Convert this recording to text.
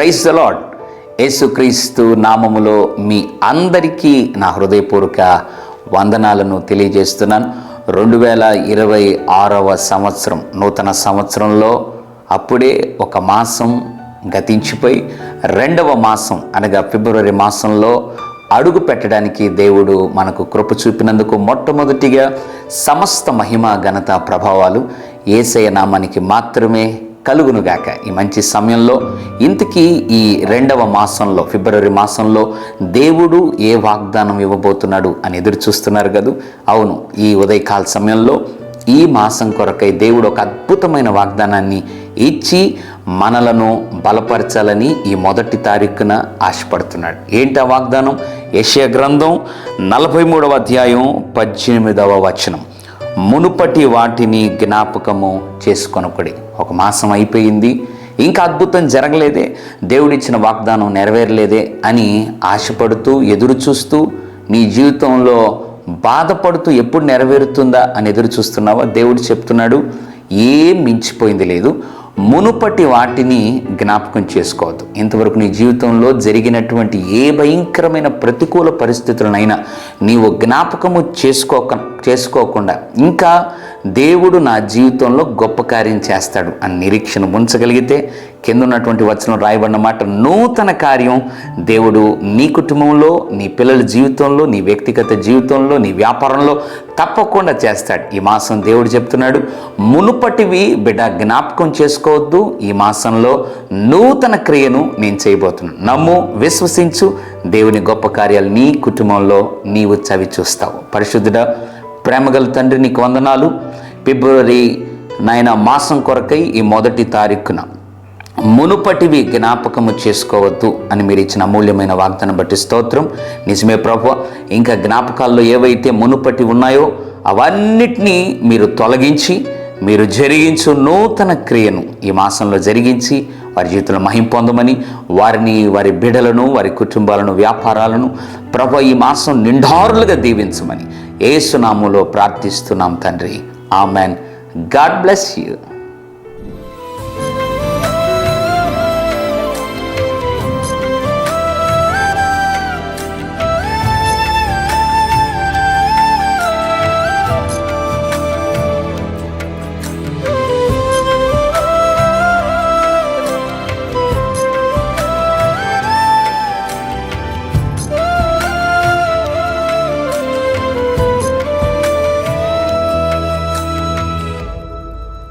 Praise the lord. యేసుక్రీస్తు నామములో మీ అందరికీ నా హృదయపూర్వక వందనాలను తెలియజేస్తున్నాను. 2026వ సంవత్సరం, నూతన సంవత్సరంలో అప్పుడే ఒక మాసం గతించిపోయి 2వ మాసం అనగా ఫిబ్రవరి మాసంలో అడుగు పెట్టడానికి దేవుడు మనకు కృప చూపినందుకు మొట్టమొదటిగా సమస్త మహిమ ఘనత ప్రభావాలు యేసయ్య నామానికి మాత్రమే కలుగునుగాక. ఈ మంచి సమయంలో ఇంతకీ ఈ 2వ మాసంలో, ఫిబ్రవరి మాసంలో దేవుడు ఏ వాగ్దానం ఇవ్వబోతున్నాడు అని ఎదురు చూస్తున్నారు కదా. అవును, ఈ ఉదయకాల సమయంలో ఈ మాసం కొరకై దేవుడు ఒక అద్భుతమైన వాగ్దానాన్ని ఇచ్చి మనలను బలపరచాలని ఈ 1వ తారీఖున ఆశపడుతున్నాడు. ఏంటి ఆ వాగ్దానం? యెషయా గ్రంథం 43వ అధ్యాయం 18వ వచనం. మునుపటి వాటిని జ్ఞాపకము చేసుకొనకుడి. ఒక మాసం అయిపోయింది, ఇంకా అద్భుతం జరగలేదే, దేవుడిచ్చిన వాగ్దానం నెరవేరలేదే అని ఆశపడుతూ ఎదురు చూస్తూ నీ జీవితంలో బాధపడుతూ ఎప్పుడు నెరవేరుతుందా అని ఎదురు చూస్తున్నావా? దేవుడు చెప్తున్నాడు, ఏం మించిపోయింది లేదు, మునుపటి వాటిని జ్ఞాపకం చేసుకోవద్దు. ఇంతవరకు నీ జీవితంలో జరిగినటువంటి ఏ భయంకరమైన ప్రతికూల పరిస్థితులనైనా నీవు జ్ఞాపకము చేసుకోకుండా ఇంకా దేవుడు నా జీవితంలో గొప్ప కార్యం చేస్తాడు అని నిరీక్షణ ఉంచగలిగితే కింద ఉన్నటువంటి వచనం రాయబడిన మాట, నూతన కార్యం దేవుడు నీ కుటుంబంలో, నీ పిల్లల జీవితంలో, నీ వ్యక్తిగత జీవితంలో, నీ వ్యాపారంలో తప్పకుండా చేస్తాడు. ఈ మాసం దేవుడు చెప్తున్నాడు, మునుపటివి బిడ్డ జ్ఞాపకం చేసుకోవద్దు, ఈ మాసంలో నూతన క్రియను నేను చేయబోతున్నాను. నమ్ము, విశ్వసించు, దేవుని గొప్ప కార్యాలు నీ కుటుంబంలో నీవు చవి చూస్తావు. పరిశుద్ధుడా, ప్రేమగల తండ్రి, నీకు వందనాలు. ఫిబ్రవరి మాసం కొరకై ఈ 1వ తారీఖున మునుపటివి జ్ఞాపకము చేసుకోవద్దు అని మీరు ఇచ్చిన అమూల్యమైన వాగ్దానం బట్టి స్తోత్రం. నిజమే ప్రభువా, ఇంకా జ్ఞాపకాల్లో ఏవైతే మునుపటి ఉన్నాయో అవన్నిటినీ మీరు తొలగించి మీరు జరిగించు నూతన క్రియను ఈ మాసంలో జరిగించి వారి జీవితంలో మహిమ పొందమని, వారిని, వారి బిడ్డలను, వారి కుటుంబాలను, వ్యాపారాలను ప్రభువా ఈ మాసం నిండారులుగా దీవించమని యేసు నామములో ప్రార్థిస్తున్నాం తండ్రి. ఆమెన్. God bless you.